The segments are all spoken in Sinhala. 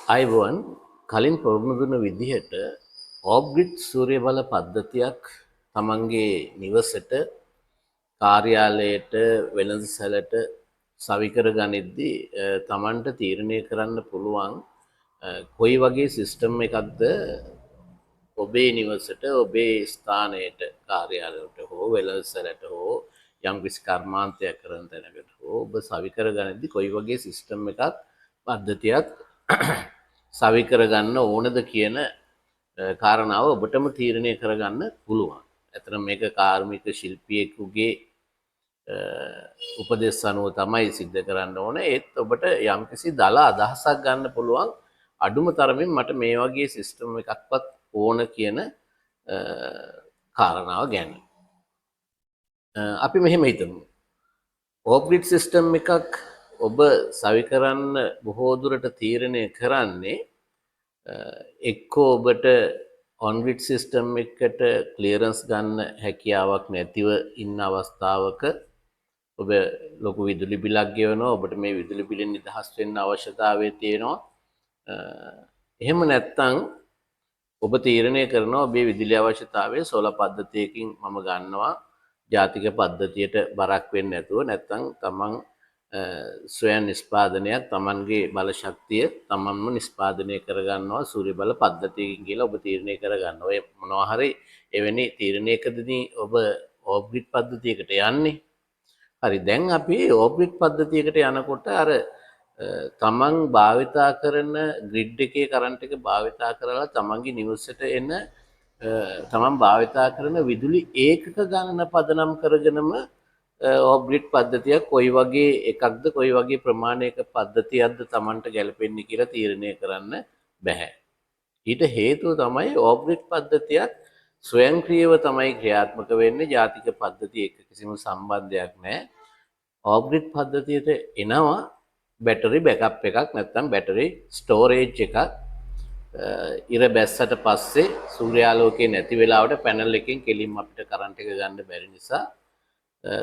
අයිබෝන් කලින් ප්‍රමුදුන විදිහට ඕබ්ග්‍රිඩ් සූර්ය බල පද්ධතියක් තමන්ගේ නිවසට කාර්යාලයට වෙළඳසැලට සවිකර ගනිද්දී තමන්ට තීරණය කරන්න පුළුවන් කොයි වගේ සිස්ටම් එකක්ද ඔබේ නිවසට ඔබේ ස්ථානයට කාර්යාලයට හෝ වෙළඳසැලට හෝ යම්කිසි කර්මාන්තයක් කරන තැනකට හෝ ඔබ සවිකර ගනිද්දී කොයි වගේ සිස්ටම් එකක් පද්ධතියක් සවි කරගන්න ඕනද කියන කාරණාව ඔබටම තීරණය කරගන්න පුළුවන්. ඇත්තටම මේක කාර්මික ශිල්පියෙකුගේ උපදෙස් අනුව තමයි සිද්ධ කරන්න ඕන. ඒත් ඔබට යම්කිසි දල අදහසක් ගන්න පුළුවන් අඩුම තරමින් මට මේ වගේ සිස්ටම් එකක්වත් ඕන කියන කාරණාව ගැන. අපි මෙහෙම හිතමු. ඕබ්ග්‍රිඩ් සිස්ටම් එකක් ඔබ සවි කරන්න බොහෝ දුරට තීරණය කරන්නේ එක්කෝ ඔබට ඔන්ග්‍රිඩ් සිස්ටම් එකට ක්ලියරන්ස් ගන්න හැකියාවක් නැතිව ඉන්න අවස්ථාවක ඔබ ලොකු විදුලි බිලක් ගෙවනවා ඔබට මේ විදුලි බිලෙන් නිදහස් වෙන්න අවශ්‍යතාවය තියෙනවා. එහෙම නැත්නම් ඔබ තීරණය කරනවා ඔබේ විදුලි අවශ්‍යතාවය සෝලාර් පද්ධතියකින් මම ගන්නවා ජාතික පද්ධතියට බරක් වෙන්නේ නැතුව නැත්නම් තමන් ස්වයං නිෂ්පාදනයක් තමන්ගේ බල ශක්තිය තමන්ම නිෂ්පාදනය කරගන්නවා සූර්ය බල පද්ධතියකින් කියලා ඔබ තීරණය කරගන්න. ඔය මොනවා හරි එවැනි තීරණයකදී ඔබ ඕබ්ග්‍රිඩ් පද්ධතියකට යන්නේ. හරි දැන් අපි ඕබ්ග්‍රිඩ් පද්ධතියකට යනකොට අර තමන් භාවිතා කරන ග්‍රිඩ් එකේ කරන්ට් එක භාවිතා කරලා තමන්ගේ නිවසට එන තමන් භාවිතා කරන විදුලි ඒකක ගණන පදනම් කරගෙනම ඕබ්ග්‍රිඩ් පද්ධතියක් කොයි වගේ එකක්ද කොයි වගේ ප්‍රමාණයක පද්ධතියක්ද තමන්ට ගැලපෙන්නේ කියලා තීරණය කරන්න බෑ. ඊට හේතුව තමයි ඕබ්ග්‍රිඩ් පද්ධතියක් ස්වයංක්‍රීයව තමයි ක්‍රියාත්මක වෙන්නේ. ජාතික පද්ධතිය එක්ක කිසිම සම්බන්ධයක් නැහැ. ඕබ්ග්‍රිඩ් පද්ධතියට එනවා බැටරි බෑකප් එකක් නැත්නම් බැටරි ස්ටෝරේජ් එකක්. ඉර බැස්සට පස්සේ සූර්යාලෝකයේ නැති වෙලාවට පැනල් එකෙන් කෙලින්ම අපිට කරන්ට් එක ගන්න බැරි නිසා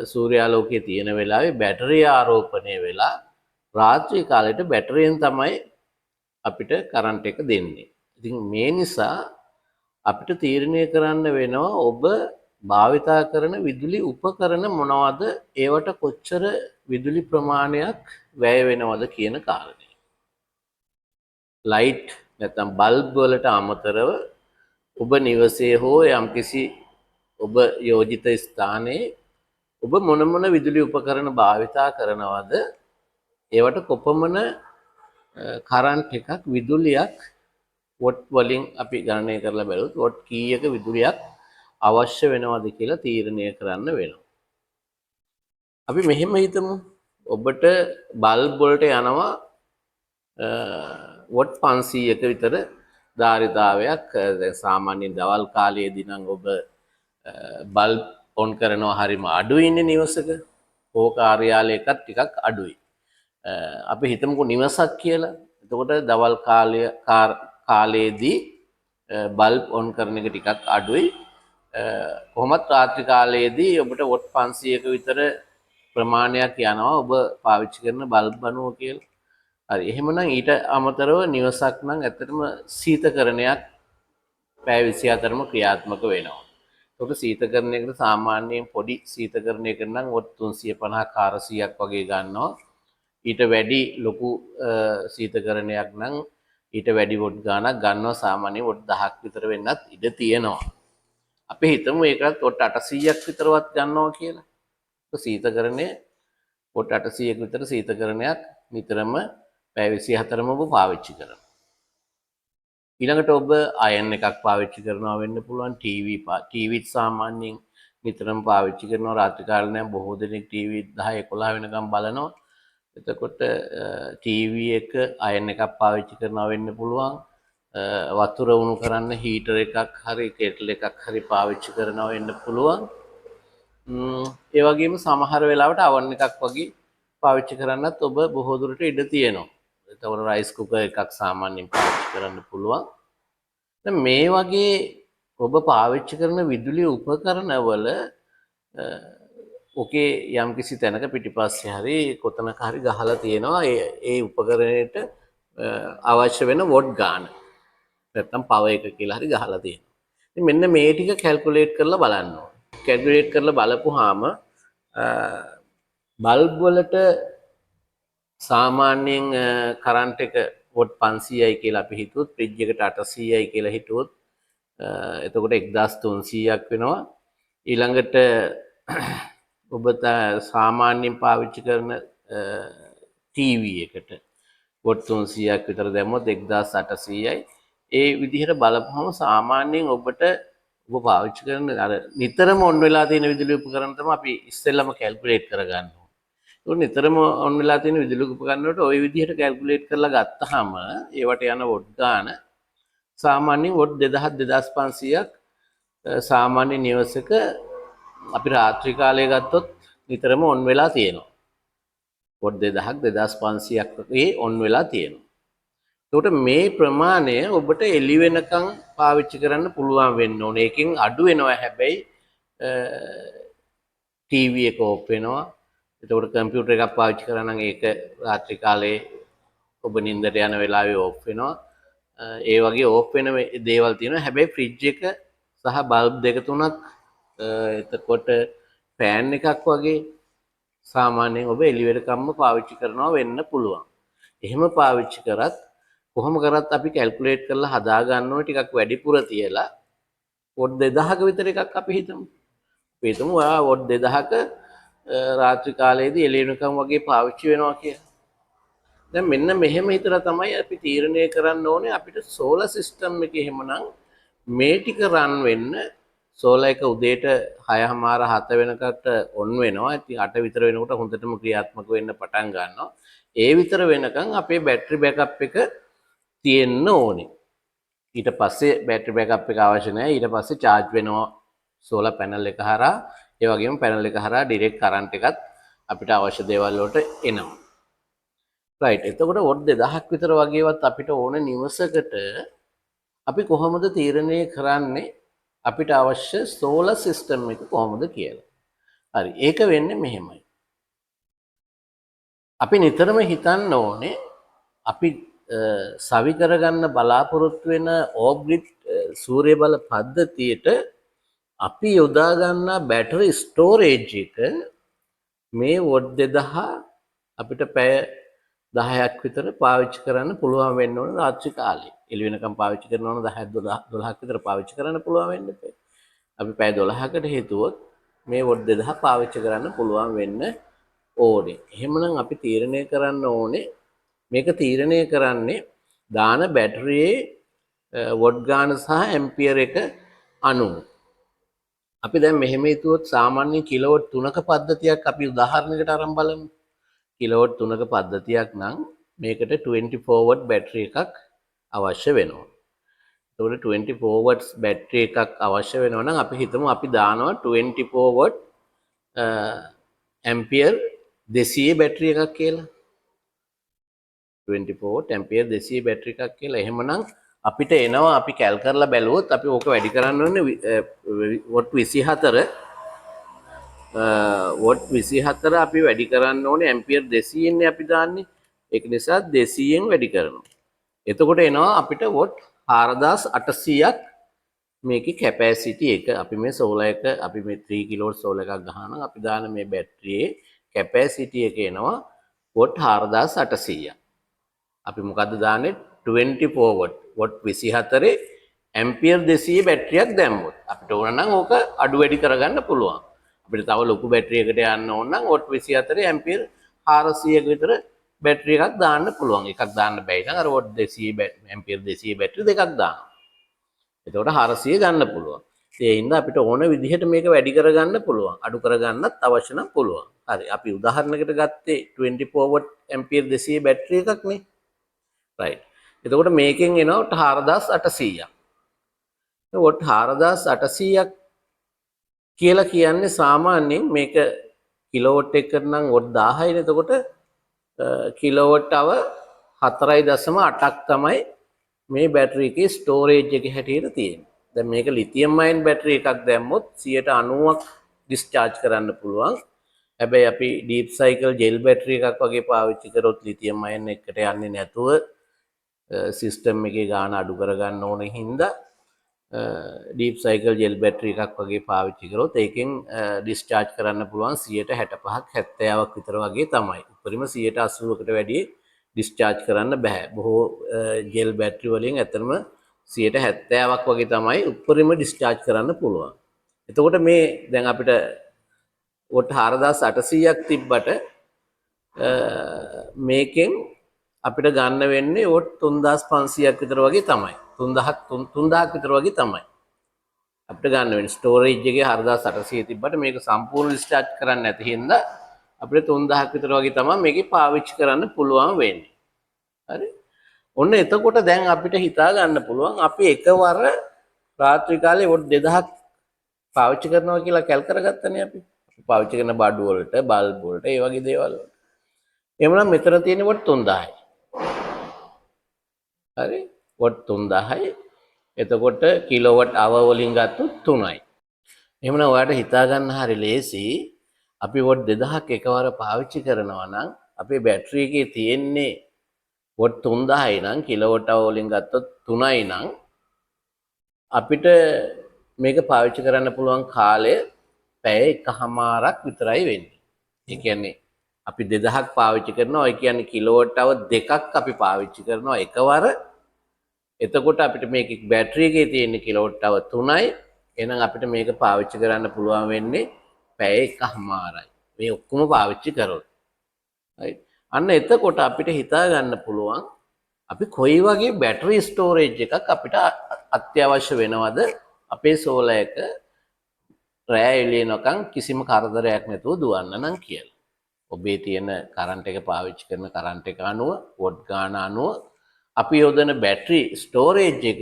සූර්යාලෝකයේ තියෙන වෙලාවේ බැටරිය ආරෝපණය වෙලා රාත්‍රී කාලෙට බැටරියෙන් තමයි අපිට කරන්ට් එක දෙන්නේ. ඉතින් මේ නිසා අපිට තීරණය කරන්න වෙනවා ඔබ භාවිතා කරන විදුලි උපකරණ මොනවද ඒවට කොච්චර විදුලි ප්‍රමාණයක් වැය වෙනවද කියන කාරණය. ලයිට් නැත්නම් බල්බ් වලට අමතරව ඔබ නිවසේ හෝ යම්කිසි ඔබ යෝජිත ස්ථානයේ ඔබ මොන මොන විදුලි උපකරණ භාවිතා කරනවද ඒවට කොපමණ කරන්ට් එකක් විදුලියක් වොට් වලින් අපි ගණනය කරලා බැලුවොත් වොට් කීයක විදුලියක් අවශ්‍ය වෙනවද කියලා තීරණය කරන්න වෙනවා. අපි මෙහෙම හිතමු ඔබට බල්බ් වලට යනවා වොට් 500ක විතර ධාරිතාවයක්. දැන් සාමාන්‍යයෙන් දවල් කාලයේදී නම් ඔබ බල්බ් ඔන් කරනවා හරිම අඩුයිනේ නිවසක. හෝ කාර්යාලයකත් ටිකක් අඩුයි. අපි හිතමුකෝ නිවසක් කියලා. එතකොට දවල් කාලයේදී බල්බ් ඔන් කරන එක ටිකක් අඩුයි. කොහොමත් රාත්‍රී කාලයේදී ඔබට වොට් 500ක විතර ප්‍රමාණයක් යනවා ඔබ පාවිච්චි කරන බල්බ් අනුව කියලා. හරි එහෙමනම් ඊට අමතරව නිවසක් නම් ඇත්තටම සීතකරණයක් පැය 24ම ක්‍රියාත්මක වෙනවා. ඒකට සීතකරණයකට සාමාන්‍යයෙන් පොඩි සීතකරණයකට නම් වොට් 350 400ක් වගේ ගන්නවා. ඊට වැඩි ලොකු සීතකරණයක් නම් ඊට වැඩි වොට් ගාණක් ගන්නවා. සාමාන්‍යයෙන් වොට් 10ක් විතර වෙන්නත් ඉඩ තියෙනවා. අපි හිතමු ඒකත් වොට් 800ක් විතරවත් ගන්නවා කියලා. ඒක සීතකරණය වොට් 800ක් විතර සීතකරණයක් නිතරම පැය 24ම ඔබ පාවිච්චි කරනවා. ඊළඟට ඔබ අයන් එකක් පාවිච්චි කරනවා වෙන්න පුළුවන්. ටීවීත් සාමාන්‍යයෙන් නිතරම පාවිච්චි කරනවා. රාත්‍රී කාලේ නම් බොහෝ දෙනෙක් ටීවී 10 11 වෙනකම් බලනවා. එතකොට ටීවී එක අයන් එකක් පාවිච්චි කරනවා වෙන්න පුළුවන්. වතුර උණු කරන්න හීටර් එකක් හරි කෙටල් එකක් හරි පාවිච්චි කරනවා වෙන්න පුළුවන්. ඒ වගේම සමහර වෙලාවට අවන් එකක් වගේ පාවිච්චි කරන්නත් ඔබ බොහෝ දුරට ඉඩ තියෙනවා. එතකොට රයිස් කුකර් එකක් සාමාන්‍යයෙන් පාවිච්චි කරන්න පුළුවන්. දැන් මේ වගේ ඔබ පාවිච්චි කරන විදුලි උපකරණවල ඔකේ යම්කිසි තැනක පිටිපස්සේ හරි කොතනක හරි ගහලා තියෙනවා ඒ උපකරණයට අවශ්‍ය වෙන වොට් ගාන නැත්තම් පව එක කියලා හරි ගහලා තියෙනවා. ඉතින් මෙන්න මේ ටික කැල්කියුලේට් කරලා බලන්න ඕනේ. කැල්කියුලේට් කරලා බලපුවාම බල්බ් වලට සාමාන්‍යයෙන් කරන්ට් එක වොට් 500යි කියලා අපි හිතුවොත් ෆ්‍රිජ් එකට 800යි කියලා හිතුවොත් එතකොට 1300ක් වෙනවා. ඊළඟට ඔබ සාමාන්‍යයෙන් පාවිච්චි කරන ටීවී එකට වොට් 300ක් විතර දැම්මොත් 1800යි. ඒ විදිහට බලපුවම සාමාන්‍යයෙන් ඔබට ඔබ පාවිච්චි කරන අර නිතරම ඔන් වෙලා තියෙන විදුලි උපකරණ තමයි අපි ඉස්සෙල්ලම කැල්කියුලේට් කරගන්න ඕනේ. ඒක නිතරම ඔන් වෙලා තියෙන විදුලි උපකරණ වලට ওই විදිහට කැල්කියුලේට් කරලා ගත්තාම ඒවට යන වොට් ගාන සාමාන්‍යයෙන් වොට් 2000 2500ක් සාමාන්‍ය නිවසක අපි රාත්‍රී කාලයේ ගත්තොත් නිතරම ඔන් වෙලා තියෙනවා. වොට් 2000ක් 2500ක් වගේ ඔන් වෙලා තියෙනවා. එතකොට මේ ප්‍රමාණය ඔබට එළි වෙනකන් පාවිච්චි කරන්න පුළුවන් වෙන්න ඕනේ. ඒකෙන් අඩු වෙනවා හැබැයි ටීවී එක ඕෆ් වෙනවා. එතකොට කම්පියුටර් එකක් පාවිච්චි කරා නම් ඒක රාත්‍රී කාලේ ඔබ නිින්දට යන වෙලාවේ ඕෆ් වෙනවා. ඒ වගේ ඕෆ් වෙන දේවල් තියෙනවා. හැබැයි ෆ්‍රිජ් එක සහ බල්බ් දෙක තුනක් එතකොට ෆෑන් එකක් වගේ සාමාන්‍යයෙන් ඔබ එළි වෙනකම්ම පාවිච්චි කරනවා වෙන්න පුළුවන්. එහෙම පාවිච්චි කරත් කොහොම කරත් අපි කැල්කියුලේට් කරලා හදා ගන්න ඕනේ ටිකක් වැඩිපුර තියලා වොට් 2000ක විතර එකක් අපි හිතමු. අපි හිතමු ඔයා වොට් 2000ක රාත්‍රී කාලයේදී එළි වෙනකම් වගේ පාවිච්චි වෙනවා කියලා. දැන් මෙන්න මෙහෙම හිතලා තමයි අපි තීරණය කරන්න ඕනේ අපිට සෝලර් සිස්ටම් එකේ එහෙමනම් මේ ටික රන් වෙන්න සෝලර් එක උදේට 6:00මාර 7 වෙනකට ඔන් වෙනවා. ඉතින් 8 විතර වෙනකොට හොඳටම ක්‍රියාත්මක වෙන්න පටන් ගන්නවා. ඒ විතර වෙනකන් අපේ බැටරි බෑකප් එක තියෙන්න ඕනේ. ඊට පස්සේ බැටරි බෑකප් එක අවශ්‍ය නැහැ. ඊට පස්සේ charge වෙනවා සෝලර් පැනල් එක හරහා. ඒ වගේම පැනල් එක හරහා ඩිරෙක්ට් කරන්ට් එකත් අපිට අවශ්‍ය දේවල් වලට එනවා. රයිට්. එතකොට වොට් 2000ක් විතර වගේවත් අපිට ඕන නිවසකට අපි කොහොමද තීරණය කරන්නේ අපිට අවශ්‍ය සෝලර් සිස්ටම් එක කොහොමද කියලා. හරි. ඒක වෙන්නේ මෙහෙමයි. අපි නිතරම හිතන්න ඕනේ අපි සවි කරගන්න බලාපොරොත්තු වෙන ඕෆ්-ග්‍රිඩ් සූර්ය බල පද්ධතියට අපි යොදා ගන්නා බැටරි ස්ටෝරේජ් එක මේ වොට් 2000 අපිට පැය 10ක් විතර පාවිච්චි කරන්න පුළුවන් වෙන්න ඕන රාත්‍රී කාලේ. එළි වෙනකම් පාවිච්චි කරනවා නම් 10 12ක් විතර පාවිච්චි කරන්න පුළුවන් වෙන්න බෑ. අපි පැය 12කට හිතුවොත් මේ වොට් 2000 පාවිච්චි කරන්න පුළුවන් වෙන්න ඕනේ. එහෙමනම් අපි තීරණය කරන්න ඕනේ මේක තීරණය කරන්නේ දාන බැටරියේ වොට් ගාන සහ ඇම්පියර් එක අනුව. අපි දැන් මෙහෙම හිතුවොත් සාමාන්‍ය කිලෝවොට් 3ක පද්ධතියක් අපි උදාහරණයකට අරන් බලමු. කිලෝවොට් 3ක පද්ධතියක් නම් මේකට 24 වොට් බැටරි එකක් අවශ්‍ය වෙනවා. එතකොට 24 වොට්ස් බැටරි එකක් අවශ්‍ය වෙනවා නම් අපි හිතමු අපි දානවා 24 වොට් ඇම්පියර් 200 බැටරි එකක් කියලා. 24 වොට් ඇම්පියර් 200 බැටරි එකක් කියලා. එහෙමනම් අපිට එනවා අපි කැල් කරලා බැලුවොත් අපි ඕක වැඩි කරන්න ඕනේ වොට් 24 වොට් 24 අපි වැඩි කරන්න ඕනේ ඇම්පියර් 200 න්නේ අපි දාන්නේ. ඒක නිසා 200න් වැඩි කරනවා. එතකොට එනවා අපිට වොට් 4800ක් මේකේ කැපැසිටි එක. අපි මේ සෝලර් එක අපි මේ 3 කිලෝවොට් සෝලර් එකක් ගහනවා නම් අපි දාන මේ බැටරියේ කැපැසිටි එක එනවා වොට් 4800ක්. අපි මොකද්ද දාන්නේ 24 වොට් වොට් 24 ඇම්පියර් 200 බැටරියක් දැම්මොත් අපිට ඕන නම් ඕක අඩු වැඩි කරගන්න පුළුවන්. අපිට තව ලොකු බැටරි එකකට යන්න ඕන නම් වොට් 24 ඇම්පියර් 400ක විතර බැටරි එකක් දාන්න පුළුවන්. එකක් දාන්න බැයි නම් අර වොට් 200 ඇම්පියර් 200 බැටරි දෙකක් දානවා. එතකොට 400 ගන්න පුළුවන්. ඒ හින්දා අපිට ඕන විදිහට මේක වැඩි කරගන්න පුළුවන්. අඩු කරගන්නත් අවශ්‍ය නම් පුළුවන්. හරි. අපි උදාහරණයකට ගත්තේ 24 වොට් ඇම්පියර් 200 බැටරි එකක් නේ. රයිට්. එතකොට මේකෙන් එනවා 4800ක්. වොට් 4800ක් කියලා කියන්නේ සාමාන්‍යයෙන් මේක කිලෝවොට් එකකට නම් වොට් 1000යිනේ. එතකොට කිලෝවොට් අව 4.8ක් තමයි මේ බැටරි එකේ ස්ටෝරේජ් එකේ හැටියට තියෙන්නේ. දැන් මේක ලිතියම් අයන් බැටරි එකක් දැම්මොත් 90ක් ඩිස්චාර්ජ් කරන්න පුළුවන්. හැබැයි අපි ඩීප් සයිකල් ජෙල් බැටරි එකක් වගේ පාවිච්චි කරොත් ලිතියම් අයන් එකට යන්නේ නැතුව සිස්ටම් එකේ ගාන අඩු කරගන්න ඕන හින්දා ඩීප් සයිකල් ජෙල් බැටරි එකක් වගේ පාවිච්චි කරොත් ඒකෙන් ඩිස්චාර්ජ් කරන්න පුළුවන් 65ක් 70ක් විතර වගේ තමයි. උපරිම 80කට වැඩිය ඩිස්චාර්ජ් කරන්න බෑ. බොහෝ ජෙල් බැටරි වලින් ඇත්තටම 70ක් වගේ තමයි උපරිම ඩිස්චාර්ජ් කරන්න පුළුවන්. එතකොට මේ දැන් අපිට වොට් 4800ක් තිබ්බට මේකෙන් අපිට ගන්න වෙන්නේ වොට් 3500ක් විතර වගේ තමයි. 3000ක් විතර වගේ තමයි. අපිට ගන්න වෙන්නේ ස්ටෝරේජ් එකේ 4800 තිබ්බට මේක සම්පූර්ණ ඩිස්චාර්ජ් කරන්න නැති හින්දා අපිට 3000ක් විතර වගේ තමයි මේකේ පාවිච්චි කරන්න පුළුවන් වෙන්නේ. හරි. ඔන්න එතකොට දැන් අපිට හිතා ගන්න පුළුවන් අපි එකවර රාත්‍රී කාලේ වොට් 2000ක් පාවිච්චි කරනවා කියලා කැල් කරගත්තනේ අපි. පාවිච්චි කරන බඩු වලට, බල්බ් වලට, ඒ වගේ දේවල් වලට. එහෙනම් මෙතන තියෙන වොට් 3000යි. හරි. වොට් 3000යි. එතකොට කිලෝවට් අවර් වලින් ගත්තොත් 3යි. එහෙනම් ඔයාලට හිතා ගන්න හරි ලේසි. අපි වොට් 2000ක් එකවර පාවිච්චි කරනවා නම් අපේ බැටරි එකේ තියෙන්නේ වොට් 3000යි නම් කිලෝවට් අවර් වලින් ගත්තොත් 3යි නම් අපිට මේක පාවිච්චි කරන්න පුළුවන් කාලය පැය එකහමාරක් විතරයි වෙන්නේ. ඒ කියන්නේ අපි 2000ක් පාවිච්චි කරනවා. ඒ කියන්නේ කිලෝවට් අවර් දෙකක් අපි පාවිච්චි කරනවා එකවර. එතකොට අපිට මේකේ බැටරි එකේ තියෙන කිලෝවට් අවර් 3යි. එහෙනම් අපිට මේක පාවිච්චි කරන්න පුළුවන් වෙන්නේ පැය එකහමාරයි. මේ ඔක්කොම පාවිච්චි කරොත්. right. අන්න එතකොට අපිට හිතා ගන්න පුළුවන් අපි කොයි වගේ බැටරි ස්ටෝරේජ් එකක් අපිට අත්‍යවශ්‍ය වෙනවද අපේ සෝලර් එක රෑ එළියනකම් කිසිම කරදරයක් නැතුව දුවන්න නම් කියලා. ඔබේ තියෙන කරන්ට් එක පාවිච්චි කරන කරන්ට් එක අනුව වොට් ගාන අනුව අපි යොදන බැටරි ස්ටෝරේජ් එක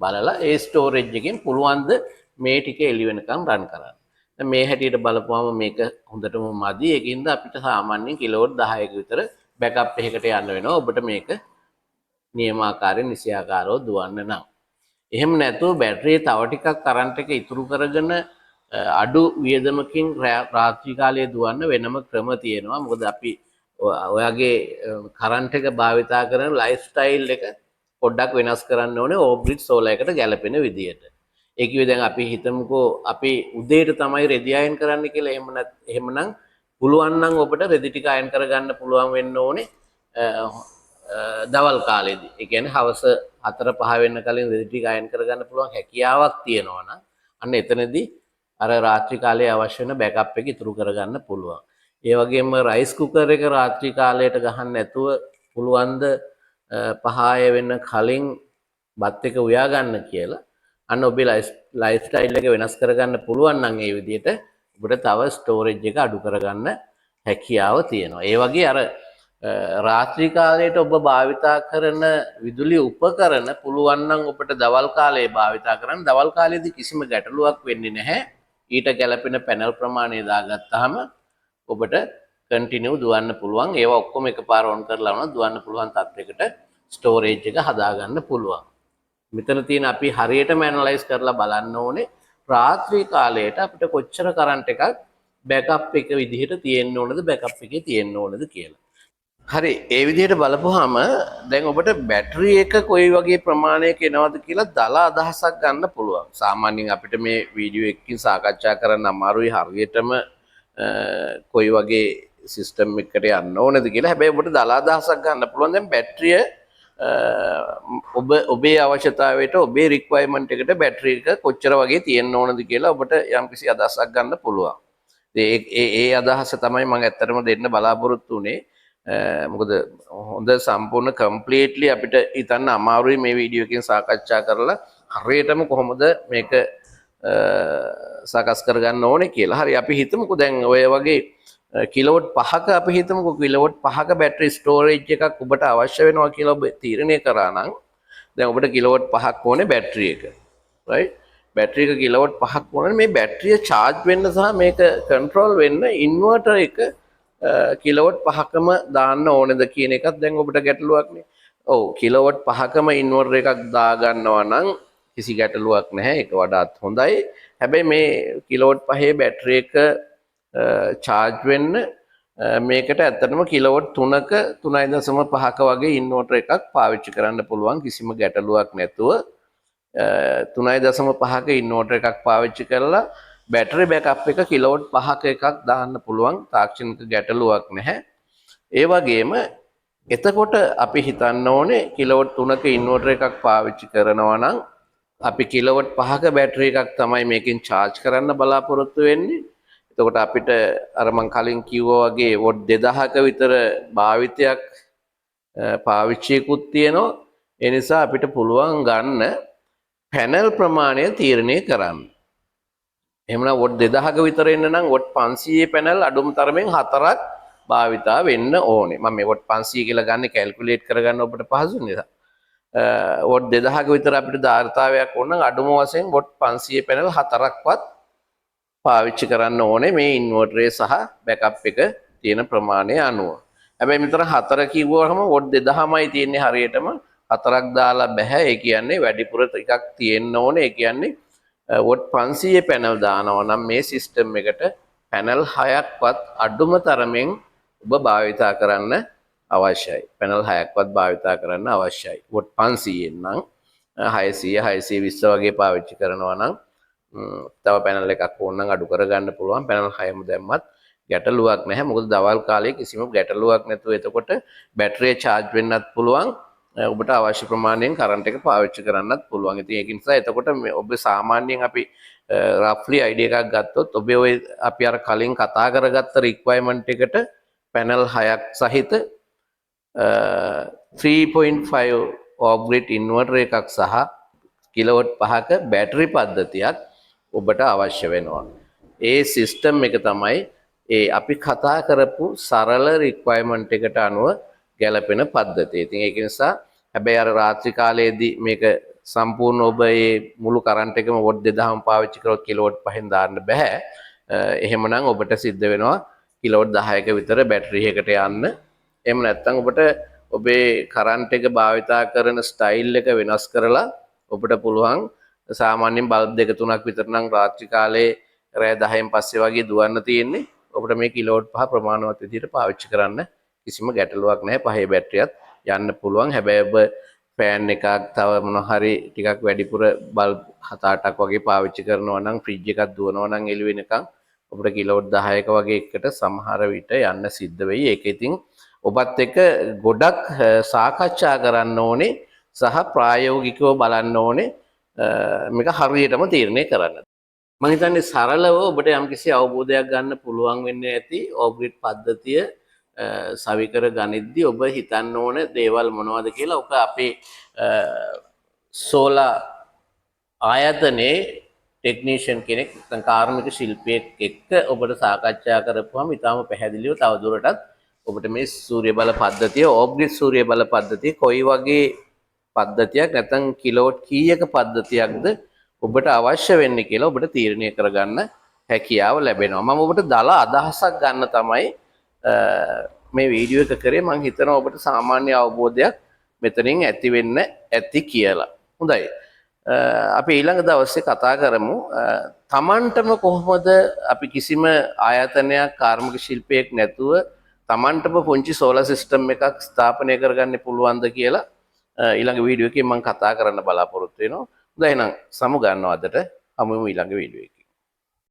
බලලා ඒ ස්ටෝරේජ් එකෙන් පුළුවන් ද මේ ටික එළි වෙනකම් රන් කරන්න. දැන් මේ හැටියට බලපුවම මේක හොඳටම මදි. ඒකින්ද අපිට සාමාන්‍යයෙන් කිලෝවට් 10ක විතර බෑකප් එකකට යන්න වෙනවා. ඔබට මේක නියමාකාරයෙන් නිසියාකාරව දුවන්න නම්. එහෙම නැතුව බැටරියේ තව ටිකක් කරන්ට් එක ඉතුරු කරගෙන අඩු වියදමකින් රාත්‍රී කාලයේ දුවන්න වෙනම ක්‍රම තියෙනවා. මොකද අපි ඔයාගේ කරන්ට් එක භාවිතා කරන ලයිෆ් ස්ටයිල් එක පොඩ්ඩක් වෙනස් කරන්න ඕනේ ඕබ්‍රිඩ් සෝලර් එකට ගැලපෙන විදියට. ඒ කිව්වේ දැන් අපි හිතමුකෝ අපි උදේට තමයි රෙදි අයන් කරන්න කියලා. එහෙමනම් පුළුවන් නම් ඔබට රෙදි ටික අයන් කරගන්න පුළුවන් වෙන්න ඕනේ දවල් කාලෙදී. ඒ කියන්නේ හවස 4-5 වෙන්න කලින් රෙදි ටික අයන් කරගන්න පුළුවන් හැකියාවක් තියෙනවා නම් අන්න එතනදී අර රාත්‍රී කාලයේ අවශ්‍ය වෙන බෑකප් එක ඉතුරු කරගන්න පුළුවන්. ඒ වගේම රයිස් කුකර් එක රාත්‍රී කාලයට ගහන්න නැතුව පුළුවන් ද 5 වෙන්න කලින් බත් එක උයා ගන්න කියලා. අන්න ඔබේ ලයිෆ් ස්ටයිල් එක වෙනස් කරගන්න පුළුවන් නම් ඒ විදිහට ඔබට තව ස්ටෝරේජ් එක අඩු කරගන්න හැකියාව තියෙනවා. ඒ වගේ අර රාත්‍රී කාලයට ඔබ භාවිතා කරන විදුලි උපකරණ පුළුවන් නම් ඔබට දවල් කාලයේ භාවිතා කරන්න. දවල් කාලයේදී කිසිම ගැටලුවක් වෙන්නේ නැහැ. ඊට ගැලපෙන පැනල් ප්‍රමාණය දාගත්තාම ඔබට කන්ටිනියු දුවන්න පුළුවන්. ඒවා ඔක්කොම එකපාර ඔන් කරලා වුණා දුවන්න පුළුවන් තත්යකට ස්ටෝරේජ් එක හදාගන්න පුළුවන්. මෙතන තියෙන අපි හරියටම ඇනලයිස් කරලා බලන්න ඕනේ රාත්‍රී කාලයට අපිට කොච්චර කරන්ට් එකක් බෑකප් එක විදිහට තියෙන්න ඕනද බෑකප් එකේ තියෙන්න ඕනද කියලා. හරි ඒ විදිහට බලපුවාම දැන් ඔබට බැටරි එක කොයි වගේ ප්‍රමාණයක එනවද කියලා දල අදහසක් ගන්න පුළුවන්. සාමාන්‍යයෙන් අපිට මේ වීඩියෝ එකකින් සාකච්ඡා කරන්න අමාරුයි හරියටම කොයි වගේ සිස්ටම් එකකට යන්න ඕනද කියලා. හැබැයි ඔබට දල අදහසක් ගන්න පුළුවන්. දැන් බැටරිය ඔබේ අවශ්‍යතාවයට ඔබේ රික්වයර්මන්ට් එකට බැටරි එක කොච්චර වගේ තියෙන්න ඕනද කියලා ඔබට යම්කිසි අදහසක් ගන්න පුළුවන්. ඒ අදහස තමයි මම ඇත්තටම දෙන්න බලාපොරොත්තු වුණේ. මොකද හොඳ සම්පූර්ණ කම්ප්ලීට්ලි අපිට හිතන්න අමාරුයි මේ වීඩියෝ එකෙන් සාකච්ඡා කරලා හරියටම කොහොමද මේක සකස් කරගන්න ඕනේ කියලා. හරි අපි හිතමුකෝ දැන් ඔය වගේ කිලෝවට් 5ක අපි හිතමුකෝ කිලෝවට් 5ක බැටරි ස්ටෝරේජ් එකක් ඔබට අවශ්‍ය වෙනවා කියලා ඔබ තීරණය කරා නම් දැන් ඔබට කිලෝවට් 5ක් ඕනේ බැටරි එක. right? බැටරි එක කිලෝවට් 5ක් ඕනේ. මේ බැටරිය charge වෙන්න සහ මේක control වෙන්න ඉන්වර්ටර් එක කිලෝවට් 5කම දාන්න ඕනේද කියන එකත් දැන් ඔබට ගැටලුවක් නේ. ඔව් කිලෝවට් 5කම ඉන්වර්ටර් එකක් දා ගන්නවා නම් කිසි ගැටලුවක් නැහැ. ඒක වඩාත් හොඳයි. හැබැයි මේ කිලෝවට් 5 බැටරි එක charge වෙන්න මේකට ඇත්තටම කිලෝවොට් 3ක 3.5ක වගේ ඉන්වර්ටර් එකක් පාවිච්චි කරන්න පුළුවන් කිසිම ගැටලුවක් නැතුව 3.5ක ඉන්වර්ටර් එකක් පාවිච්චි කරලා බැටරි බෑකප් එක කිලෝවොට් 5ක එකක් දාන්න පුළුවන් තාක්ෂණික ගැටලුවක් නැහැ. ඒ වගේම එතකොට අපි හිතන්න ඕනේ කිලෝවොට් 3ක ඉන්වර්ටර් එකක් පාවිච්චි කරනවා නම් අපි කිලෝවොට් 5ක බැටරි එකක් තමයි මේකෙන් charge කරන්න බලාපොරොත්තු වෙන්නේ. එතකොට අපිට අර මං කලින් කිව්වා වගේ වොට් 2000ක විතර භාවිතයක් පාවිච්චියකුත් තියෙනවා. ඒ නිසා අපිට පුළුවන් ගන්න පැනල් ප්‍රමාණය තීරණය කරන්න. එහෙමනම් වොට් 2000ක විතර එන්න නම් වොට් 500 පැනල් අඩුම තරමෙන් 4ක් භාවිතා වෙන්න ඕනේ. මම මේ වොට් 500 කියලා ගන්න කැල්කියුලේට් කරගන්න ඔබට පහසු නිසා. වොට් 2000ක විතර අපිට ධාරිතාවයක් ඕන නම් අඩුම වශයෙන් වොට් 500 පැනල් 4ක්වත් පාවිච්චි කරන්න ඕනේ මේ ඉන්වර්ටරේ සහ බෑකප් එක තියෙන ප්‍රමාණය අනුව. හැබැයි මෙතන 4 කිව්වහම වොට් 2000මයි තියෙන්නේ හරියටම 4ක් දාලා බෑ. ඒ කියන්නේ වැඩිපුර ටිකක් තියෙන්න ඕනේ. ඒ කියන්නේ වොට් 500 පැනල් දානවා නම් මේ සිස්ටම් එකට පැනල් 6ක්වත් අඩුම තරමෙන් ඔබ භාවිතා කරන්න අවශ්‍යයි. පැනල් 6ක්වත් භාවිතා කරන්න අවශ්‍යයි. වොට් 500ෙන් නම් 600 620 වගේ පාවිච්චි කරනවා නම් තව පැනල් එකක් ඕන නම් අඩු කරගන්න පුළුවන්. පැනල් 6ම දැම්මත් ගැටලුවක් නැහැ. මොකද දවල් කාලේ කිසිම ගැටලුවක් නැතුව එතකොට බැටරිය charge වෙන්නත් පුළුවන්. ඔබට අවශ්‍ය ප්‍රමාණයෙන් කරන්ට් එක පාවිච්චි කරන්නත් පුළුවන්. ඉතින් ඒක නිසා එතකොට ඔබ සාමාන්‍යයෙන් අපි රෆ්ලි අයිඩියා එකක් ගත්තොත් ඔබේ ඔය අපි අර කලින් කතා කරගත්ත රික්වයර්මන්ට් එකට පැනල් 6ක් සහිත 3.5 ඔෆ් ග්‍රිඩ් ඉන්වර්ටර් එකක් සහ කිලෝවොට් 5ක බැටරි පද්ධතියක් ඔබට අවශ්‍ය වෙනවා. ඒ සිස්ටම් එක තමයි ඒ අපි කතා කරපු සරල රික්වයර්මන්ට් එකට අනුව ගැලපෙන පද්ධතිය. ඉතින් ඒක නිසා හැබැයි අර රාත්‍රී කාලයේදී මේක සම්පූර්ණ ඔබ මේ මුළු කරන්ට් එකම වොට් 2000ම පාවිච්චි කරොත් කිලෝවොට් 5න් දාන්න බෑ. එහෙමනම් ඔබට සිද්ධ වෙනවා කිලෝවොට් 10ක විතර බැටරි එකකට යන්න. එහෙම නැත්නම් ඔබට ඔබේ කරන්ට් එක භාවිතා කරන ස්ටයිල් එක වෙනස් කරලා ඔබට පුළුවන් සාමාන්‍යයෙන් බල්බ් දෙක තුනක් විතර නම් රාත්‍රී කාලේ රෑ 10න් පස්සේ වගේ දුවන්න තියෙන්නේ. ඔබට මේ කිලෝවොට් 5 ප්‍රමාණවත් විදිහට පාවිච්චි කරන්න කිසිම ගැටලුවක් නැහැ. පහේ බැටරියත් යන්න පුළුවන්. හැබැයි ඔබ ෆෑන් එකක් තව මොන හරි ටිකක් වැඩිපුර බල්බ් 7-8ක් වගේ පාවිච්චි කරනවා නම් ෆ්‍රිජ් එකක් දුවනවා නම් එළි වෙනකන් ඔබට කිලෝවොට් 10ක වගේ එකට සමහර විට යන්න සිද්ධ වෙයි. ඒක ඉතින් ඔබත් එක්ක ගොඩක් සාකච්ඡා කරන්න ඕනේ සහ ප්‍රායෝගිකව බලන්න ඕනේ මේක හරියටම තීරණය කරන්න. මම හිතන්නේ සරලව ඔබට යම්කිසි අවබෝධයක් ගන්න පුළුවන් වෙන්නේ ඇති ඔෆ් ග්‍රිඩ් පද්ධතිය සවිකර ගනිද්දී ඔබ හිතන්න ඕන දේවල් මොනවද කියලා. ඔක අපේ සෝලා ආයතනයේ ටෙක්නීෂියන් කෙනෙක් නැත්නම් කාර්මික ශිල්පියෙක් එක්ක ඔබට සාකච්ඡා කරපුවම ඊටම පැහැදිලිව තවදුරටත් ඔබට මේ සූර්ය බල පද්ධතිය ඔෆ් ග්‍රිඩ් සූර්ය බල පද්ධතිය කොයි වගේ පද්ධතියක් නැත්නම් කිලෝවොට් කීයක පද්ධතියක්ද ඔබට අවශ්‍ය වෙන්නේ කියලා ඔබට තීරණය කරගන්න හැකියාව ලැබෙනවා. මම ඔබට දල අදහසක් ගන්න තමයි මේ වීඩියෝ එක කරේ. මම හිතනවා ඔබට සාමාන්‍ය අවබෝධයක් මෙතනින් ඇති වෙන්න ඇති කියලා. හොඳයි. අපි ඊළඟ දවසේ කතා කරමු තමන්ටම කොහොමද අපි කිසිම ආයතනයක් කාර්මික ශිල්පියෙක් නැතුව තමන්ටම පුංචි සෝලර් සිස්ටම් එකක් ස්ථාපනය කරගන්න පුළුවන්ද කියලා ඊළඟ වීඩියෝ එකේ මම කතා කරන්න බලාපොරොත්තු වෙනවා. හොඳයි එහෙනම් සමු ගන්නවා අදට හමුවෙමු ඊළඟ වීඩියෝ එකේ.